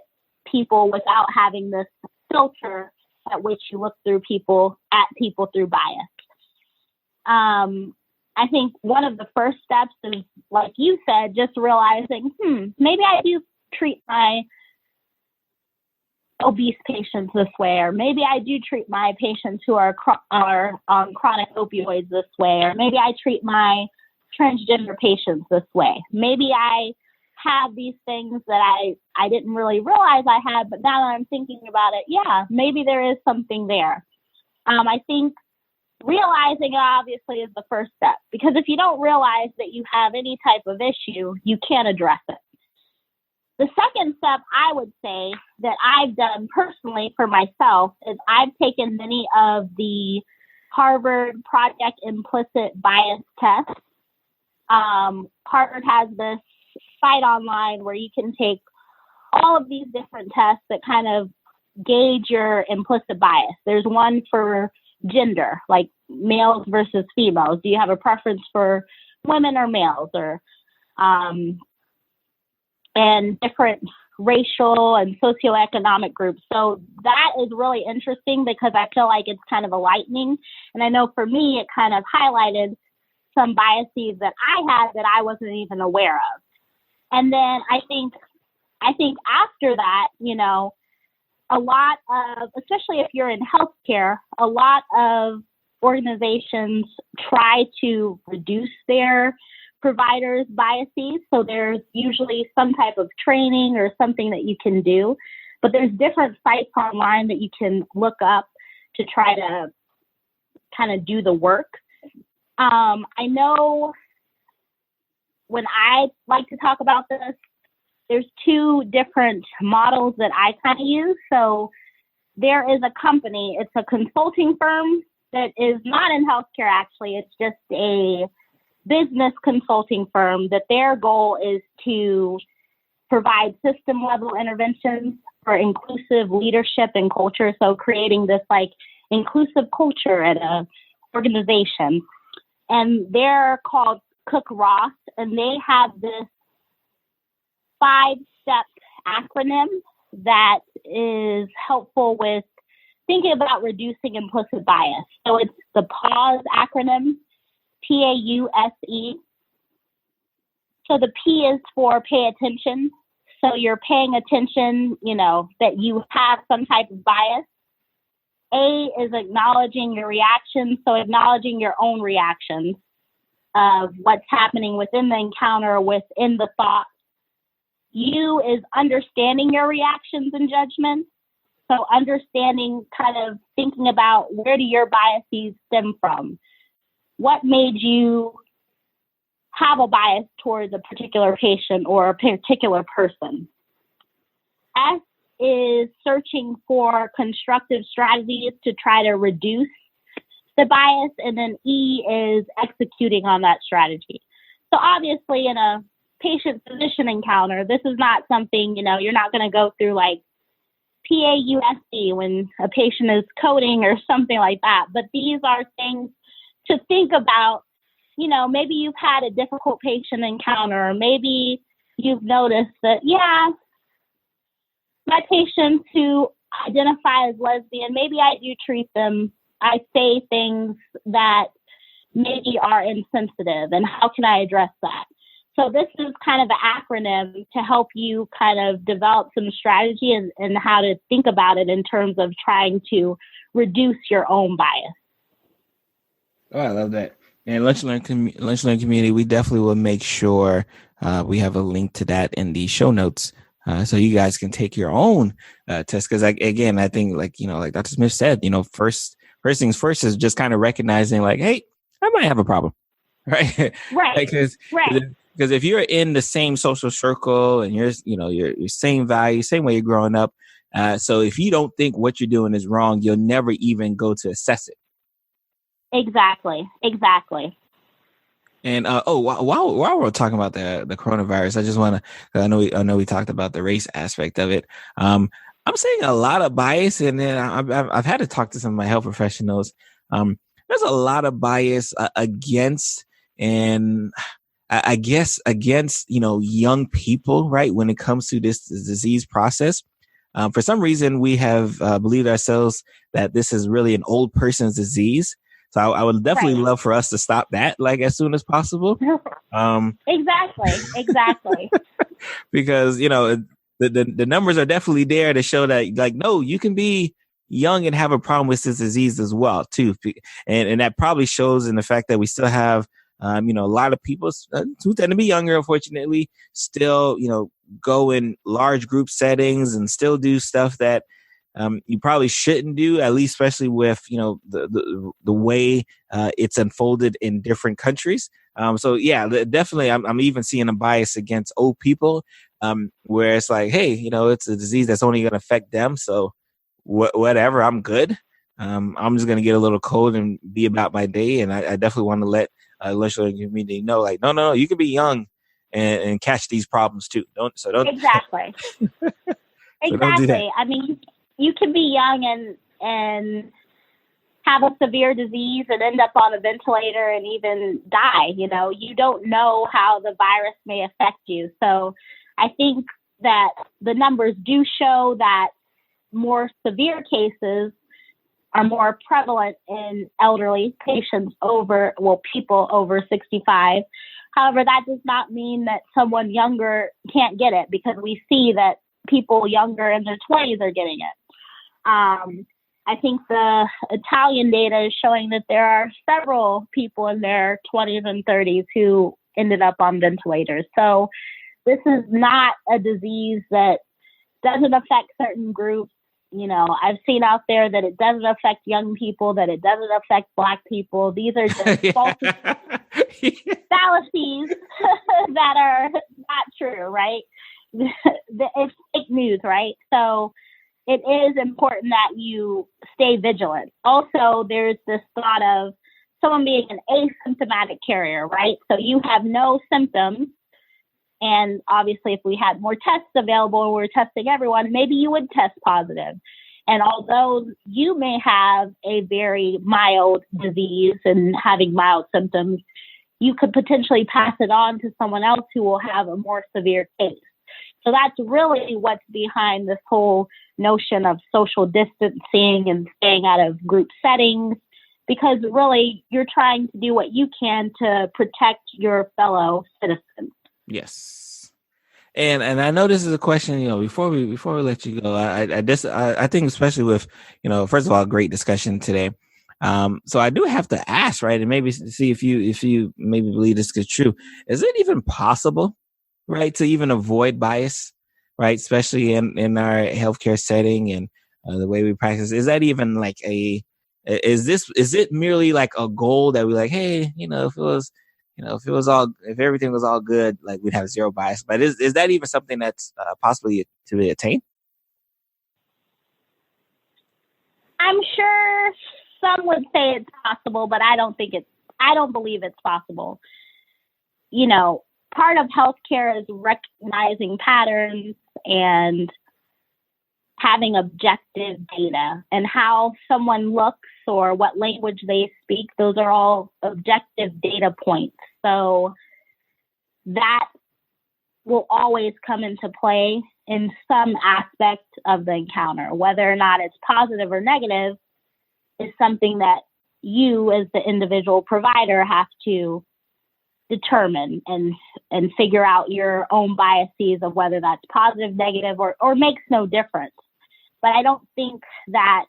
people without having this filter at which you look through people through bias. I think one of the first steps is, like you said, just realizing, maybe I do treat my obese patients this way, or maybe I do treat my patients who are on chronic opioids this way, or maybe I treat my transgender patients this way. Maybe I have these things that I didn't really realize I had, but now that I'm thinking about it, maybe there is something there. I think realizing it obviously is the first step, because if you don't realize that you have any type of issue, you can't address it. The second step I would say that I've done personally for myself is I've taken many of the Harvard Project Implicit bias tests. Harvard has this site online where you can take all of these different tests that kind of gauge your implicit bias. There's one for gender, like males versus females. Do you have a preference for women or males, or and different racial and socioeconomic groups. So that is really interesting because I feel like it's kind of enlightening. And I know for me, it kind of highlighted some biases that I had that I wasn't even aware of. And then I think after that, you know, a lot of, especially if you're in healthcare, a lot of organizations try to reduce their providers' biases. So there's usually some type of training or something that you can do, but there's different sites online that you can look up to try to kind of do the work. I know when I like to talk about this, there's two different models that I kind of use. So there is a company, it's a consulting firm that is not in healthcare actually, it's just a business consulting firm that their goal is to provide system level interventions for inclusive leadership and culture. So creating this like inclusive culture at a organization. And they're called Cook Ross, and they have this 5-step acronym that is helpful with thinking about reducing implicit bias. So it's the PAUSE acronym, PAUSE. So the P is for pay attention. So you're paying attention, you know, that you have some type of bias. A is acknowledging your reactions. So acknowledging your own reactions of what's happening within the encounter, within the thought. U is understanding your reactions and judgments. So understanding, kind of thinking about where do your biases stem from? What made you have a bias towards a particular patient or a particular person? S is searching for constructive strategies to try to reduce the bias. And then E is executing on that strategy. So obviously in a patient-physician encounter, this is not something, you know, you're not going to go through like PAUSD when a patient is coding or something like that. But these are things to think about. You know, maybe you've had a difficult patient encounter, or maybe you've noticed that, yeah, my patients who identify as lesbian, maybe I do treat them, I say things that maybe are insensitive, and how can I address that? So this is kind of an acronym to help you kind of develop some strategy and how to think about it in terms of trying to reduce your own bias. Oh, I love that. And Lunch Learn Community, we definitely will make sure we have a link to that in the show notes so you guys can take your own test. Because again, I think like Dr. Smith said, you know, first things first is just kind of recognizing like, hey, I might have a problem, right? Right. Because if you're in the same social circle and you're same value, same way you're growing up, so if you don't think what you're doing is wrong, you'll never even go to assess it. Exactly. And while we're talking about the coronavirus, I just want to. I know we talked about the race aspect of it. I'm seeing a lot of bias, and then I've had to talk to some of my health professionals. There's a lot of bias against, and I guess against young people, right? When it comes to this disease process, for some reason we have believed ourselves that this is really an old person's disease. So I would definitely love for us to stop that like as soon as possible. Exactly. Because, the numbers are definitely there to show that like, no, you can be young and have a problem with this disease as well, too. And that probably shows in the fact that we still have, a lot of people who tend to be younger, unfortunately, still, go in large group settings and still do stuff that you probably shouldn't do, at least especially with, the way it's unfolded in different countries. So yeah, definitely I'm even seeing a bias against old people, where it's like, hey, it's a disease that's only going to affect them. So whatever, I'm good. I'm just going to get a little cold and be about my day. And I definitely want to let lunch learning community know, like, no, you can be young and catch these problems too. Don't. Exactly. So don't do that. Exactly. I mean, you can be young and have a severe disease and end up on a ventilator and even die. You don't know how the virus may affect you. So I think that the numbers do show that more severe cases are more prevalent in elderly patients people over 65. However, that does not mean that someone younger can't get it, because we see that people younger in their 20s are getting it. I think the Italian data is showing that there are several people in their 20s and 30s who ended up on ventilators. So this is not a disease that doesn't affect certain groups. I've seen out there that it doesn't affect young people, that it doesn't affect Black people. These are just false fallacies that are not true, right? It's fake news, right? So it is important that you stay vigilant. Also, there's this thought of someone being an asymptomatic carrier, right? So you have no symptoms. And obviously, if we had more tests available and we're testing everyone, maybe you would test positive. And although you may have a very mild disease and having mild symptoms, you could potentially pass it on to someone else who will have a more severe case. So that's really what's behind this whole notion of social distancing and staying out of group settings, because really you're trying to do what you can to protect your fellow citizens. Yes. And I know this is a question, before we let you go, I think especially with, first of all, great discussion today. So I do have to ask, right, and maybe see if you maybe believe this is true. Is it even possible, right, to even avoid bias, right, especially in our healthcare setting and the way we practice? Is that even like is it merely like a goal that we like, hey, if everything was all good, like we'd have zero bias? But is that even something that's possibly to be attained? I'm sure some would say it's possible, but I don't believe it's possible. Part of healthcare is recognizing patterns and having objective data, and how someone looks or what language they speak. Those are all objective data points. So that will always come into play in some aspect of the encounter. Whether or not it's positive or negative is something that you as the individual provider have to determine and figure out your own biases of whether that's positive, negative, or makes no difference. But I don't think that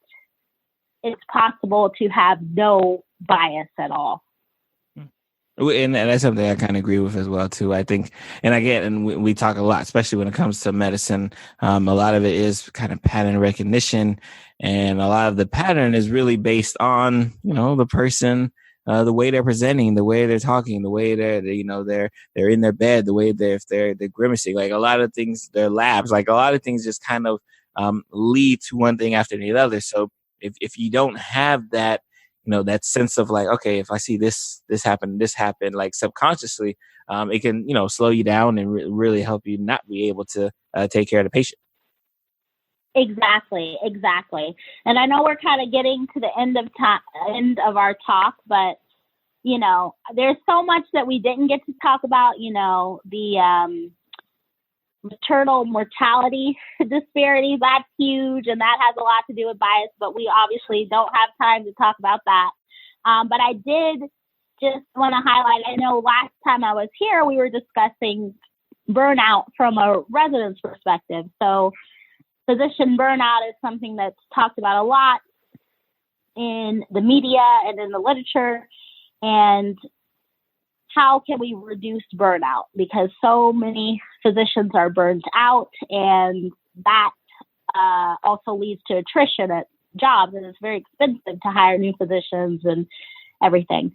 it's possible to have no bias at all. And that's something I kind of agree with as well too. I think, and we talk a lot, especially when it comes to medicine. A lot of it is kind of pattern recognition, and a lot of the pattern is really based on the person, the way they're presenting, the way they're talking, the way they're in their bed, the way they're grimacing. Like a lot of things, their labs, like a lot of things just kind of lead to one thing after the other. So if you don't have that, that sense of like, okay, if I see this happen, like subconsciously, it can, slow you down and really help you not be able to take care of the patient. Exactly. And I know we're kind of getting to the end of our talk, but there's so much that we didn't get to talk about. The maternal mortality disparity, that's huge, and that has a lot to do with bias, but we obviously don't have time to talk about that. But I did just want to highlight, I know last time I was here, we were discussing burnout from a resident's perspective. So physician burnout is something that's talked about a lot in the media and in the literature. And how can we reduce burnout? Because so many physicians are burned out, and that also leads to attrition at jobs, and it's very expensive to hire new physicians and everything.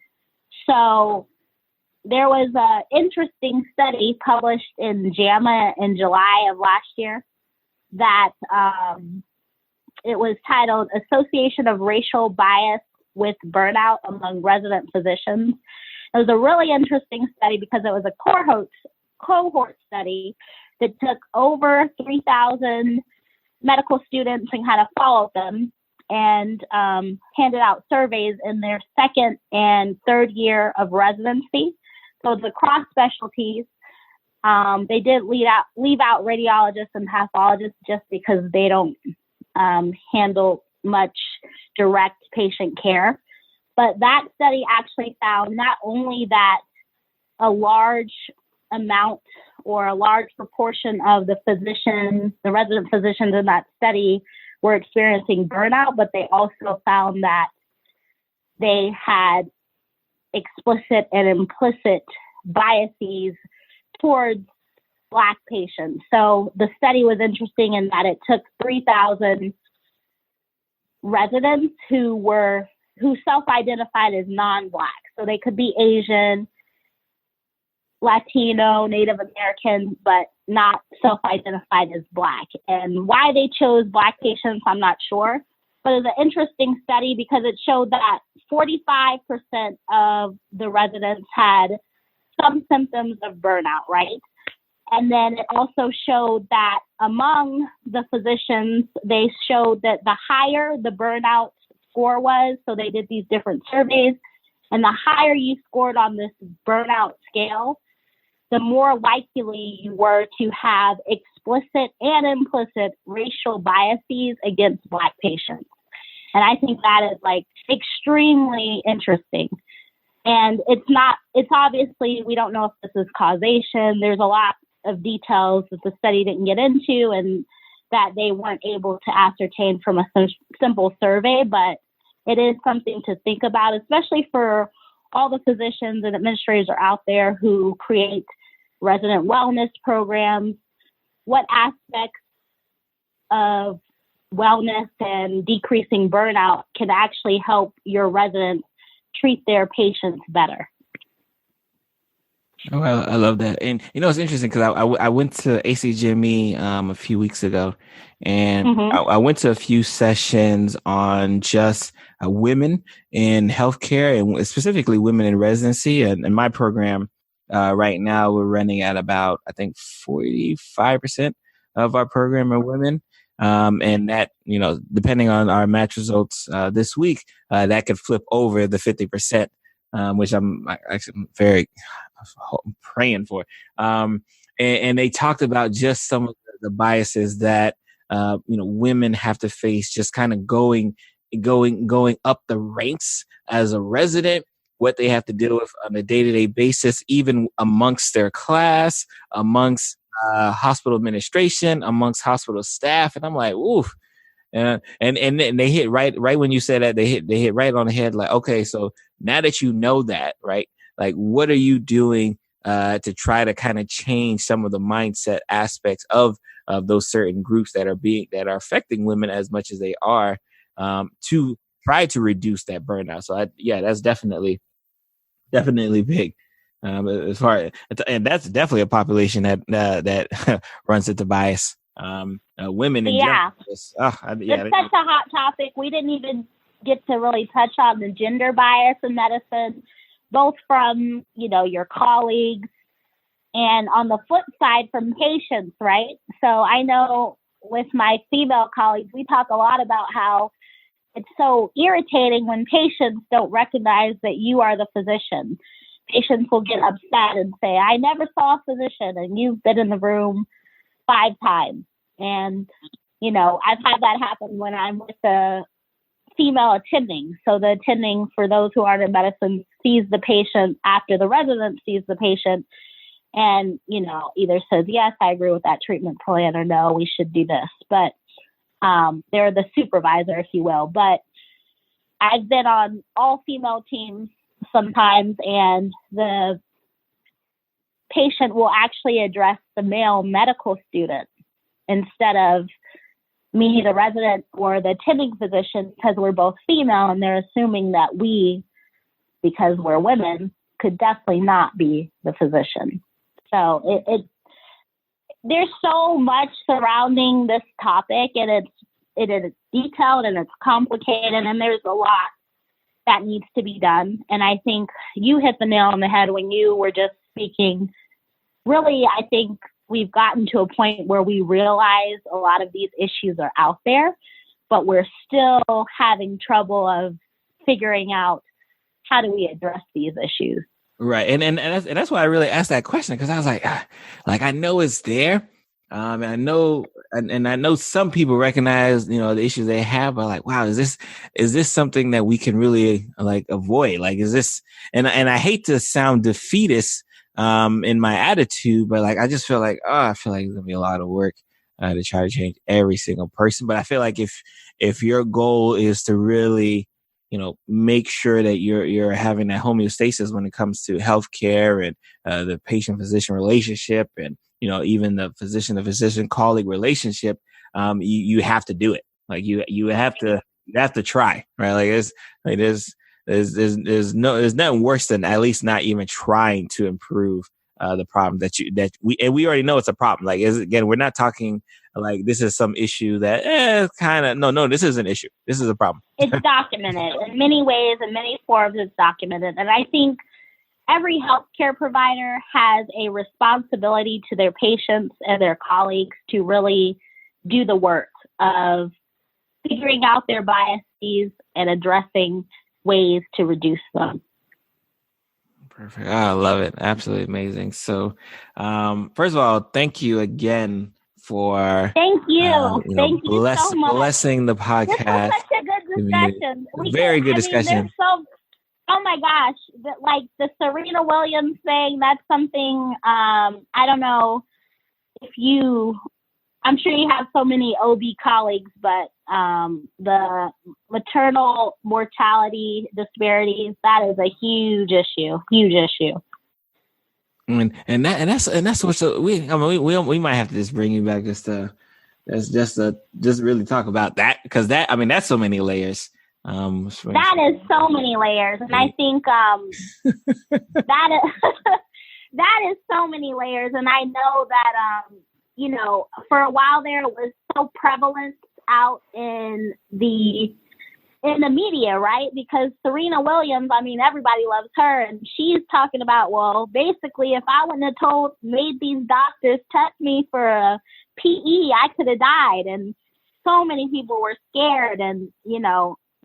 So there was an interesting study published in JAMA in July of last year that it was titled Association of Racial Bias with Burnout Among Resident Physicians. It was a really interesting study because it was a cohort study that took over 3,000 medical students and kind of followed them and handed out surveys in their second and third year of residency. So the cross specialties, they did leave out radiologists and pathologists just because they don't handle much direct patient care. But that study actually found not only that a large amount or a large proportion of the resident physicians in that study were experiencing burnout, but they also found that they had explicit and implicit biases towards Black patients. So the study was interesting in that it took 3,000 residents who self-identified as non-Black. So they could be Asian, Latino, Native American, but not self-identified as Black. And why they chose Black patients, I'm not sure. But it was an interesting study because it showed that 45% of the residents had some symptoms of burnout, right? And then it also showed that among the physicians, they showed that the higher the burnout score was, so they did these different surveys, and the higher you scored on this burnout scale, the more likely you were to have explicit and implicit racial biases against Black patients. And I think that is like extremely interesting. And it's obviously, we don't know if this is causation. There's a lot of details that the study didn't get into and that they weren't able to ascertain from a simple survey, but it is something to think about, especially for all the physicians and administrators are out there who create resident wellness programs. What aspects of wellness and decreasing burnout can actually help your residents treat their patients better? Oh, I love that. And, it's interesting because I went to ACGME a few weeks ago, and I went to a few sessions on just women in healthcare and specifically women in residency. And in my program right now, we're running at about, I think, 45% of our program are women. And that, depending on our match results this week, that could flip over the 50%, which I'm actually very praying for. And they talked about just some of the biases that, women have to face just kind of going up the ranks as a resident, what they have to deal with on a day-to-day basis, even amongst their class, amongst hospital administration, amongst hospital staff. And I'm like, ooh. And they hit right when you said that, they hit right on the head. Like, okay, so now that you know that, right? Like, what are you doing to try to kind of change some of the mindset aspects of those certain groups that are affecting women as much as they are, to try to reduce that burnout? So that's definitely big. As far and that's definitely a population that runs into bias. Women in general. It's such a hot topic. We didn't even get to really touch on the gender bias in medicine, both from your colleagues and on the flip side from patients, right? So I know with my female colleagues, we talk a lot about how it's so irritating when patients don't recognize that you are the physician. Patients will get upset and say, I never saw a physician, and you've been in the room 5 times. And, I've had that happen when I'm with a female attending. So the attending, for those who aren't in medicine, sees the patient after the resident sees the patient and, either says, yes, I agree with that treatment plan, or no, we should do this. But they're the supervisor, if you will. But I've been on all female teams sometimes, and the patient will actually address the male medical student instead of me, the resident, or the attending physician, because we're both female, and they're assuming that we, because we're women, could definitely not be the physician. So there's so much surrounding this topic, and it is detailed and it's complicated, and there's a lot that needs to be done. And I think you hit the nail on the head when you were just speaking. Really, I think we've gotten to a point where we realize a lot of these issues are out there, but we're still having trouble of figuring out how do we address these issues. Right. And that's why I really asked that question, because I was like, I know it's there. And I know, and I know some people recognize, the issues they have, but like, wow, is this something that we can really like avoid? Like, is this, and I hate to sound defeatist, in my attitude, but like, I just feel like, I feel like it's gonna be a lot of work, to try to change every single person. But I feel like if your goal is to really, make sure that you're having that homeostasis when it comes to healthcare and the patient-physician relationship, and even the physician colleague relationship, you have to do it. Like you have to try, right? Like there's nothing worse than at least not even trying to improve the problem that we already know it's a problem. Like, again, we're not talking like this is some issue that kind of no, this is an issue. This is a problem. It's documented in many ways, in many forms. It's documented, and I think every healthcare provider has a responsibility to their patients and their colleagues to really do the work of figuring out their biases and addressing ways to reduce them. Perfect. I love it. Absolutely amazing. So, first of all, thank you again for thank you so much. Blessing the podcast. This was such a good discussion. Very good discussion. Oh my gosh, like the Serena Williams thing, that's something, I don't know if I'm sure you have so many OB colleagues, but the maternal mortality disparities, that is a huge issue. And that's what's we might have to just bring you back just really talk about that, because that's so many layers. That is so many layers, and I think that is so many layers, and I know that for a while there it was so prevalent out in the media, right? Because Serena Williams, everybody loves her, and she's talking about, well, basically, if I wouldn't have made these doctors test me for a PE, I could have died, and so many people were scared, and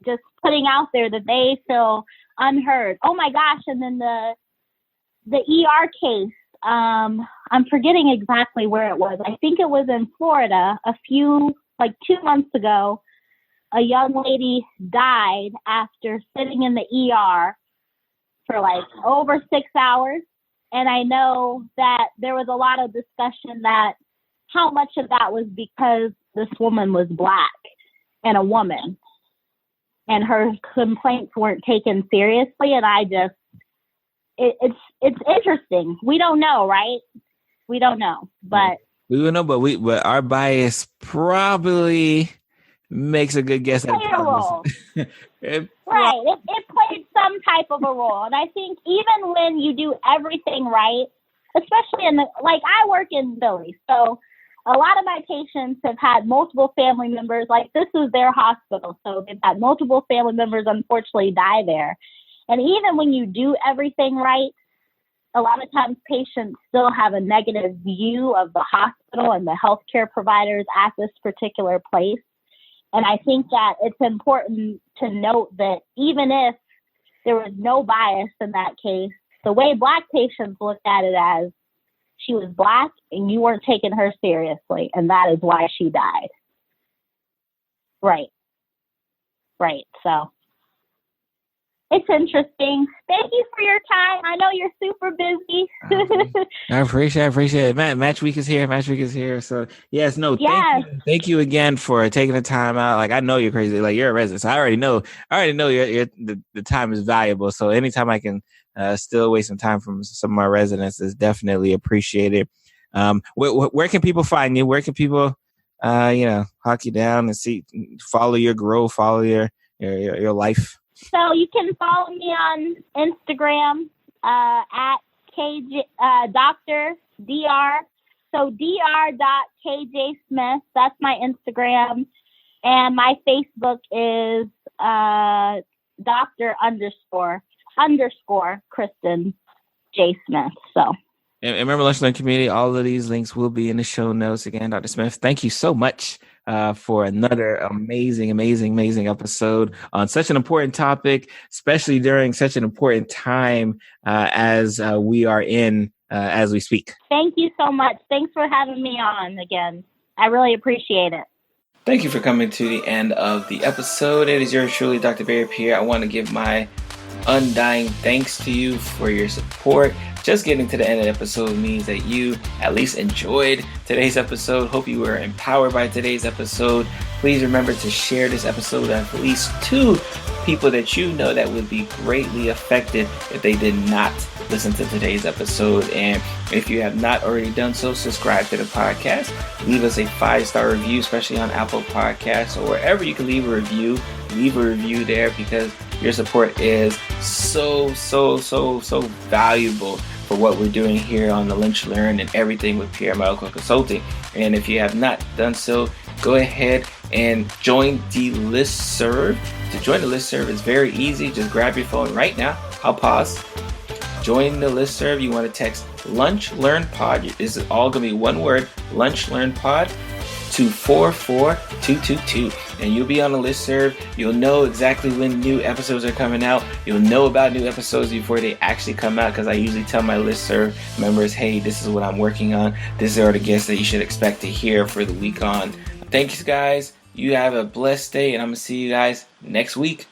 just putting out there that they feel unheard. Oh my gosh. And then the ER case, I'm forgetting exactly where it was. I think it was in Florida 2 months ago. A young lady died after sitting in the ER for over 6 hours. And I know that there was a lot of discussion that how much of that was because this woman was Black and a woman, and her complaints weren't taken seriously. And it's interesting. We don't know, right? We don't know, but we don't know, but our bias probably makes a good guess. Played a role. Right. It played some type of a role. And I think even when you do everything right, especially I work in Philly, so a lot of my patients have had multiple family members. This is their hospital, so they've had multiple family members unfortunately die there. And even when you do everything right, a lot of times patients still have a negative view of the hospital and the healthcare providers at this particular place. And I think that it's important to note that even if there was no bias in that case, the way Black patients looked at it as she was Black and you weren't taking her seriously, and that is why she died. Right. So it's interesting. Thank you for your time. I know you're super busy. I appreciate it. Match week is here. So yes. Thank you again for taking the time out. I know you're crazy. You're a resident, so I already know the time is valuable. So anytime I can still waste some time from some of my residents is definitely appreciated. Where can people find you? Where can people hawk you down and follow your growth, follow your life? So you can follow me on Instagram at KJ Dr. Dr. So dr.kjsmith. That's my Instagram, and my Facebook is Dr. _ Kristyn J. Smith. So. And remember, Lunch Learn Community, all of these links will be in the show notes. Again, Dr. Smith, thank you so much for another amazing episode on such an important topic, especially during such an important time as we are in as we speak. Thank you so much. Thanks for having me on again. I really appreciate it. Thank you for coming to the end of the episode. It is yours truly, Dr. Barry Pierre. I want to give my undying thanks to you for your support. Just getting to the end of the episode means that you at least enjoyed today's episode. Hope you were empowered by today's episode. Please remember to share this episode with at least 2 people that you know that would be greatly affected if they did not listen to today's episode. And if you have not already done so, subscribe to the podcast. Leave us a 5-star review, especially on Apple Podcasts or wherever you can leave a review. Leave a review there because your support is so valuable for what we're doing here on the Lunch Learn and everything with Pierre Medical Consulting. And if you have not done so, go ahead and join the listserv. To join the listserv is very easy. Just grab your phone right now. I'll pause. Join the listserv. You want to text Lunch Learn Pod. This is all going to be one word, Lunch Learn Pod, to 44222. And you'll be on the listserv. You'll know exactly when new episodes are coming out. You'll know about new episodes before they actually come out, because I usually tell my listserv members, hey, this is what I'm working on. These are the guests that you should expect to hear for the week on. Thank you, guys. You have a blessed day, and I'm going to see you guys next week.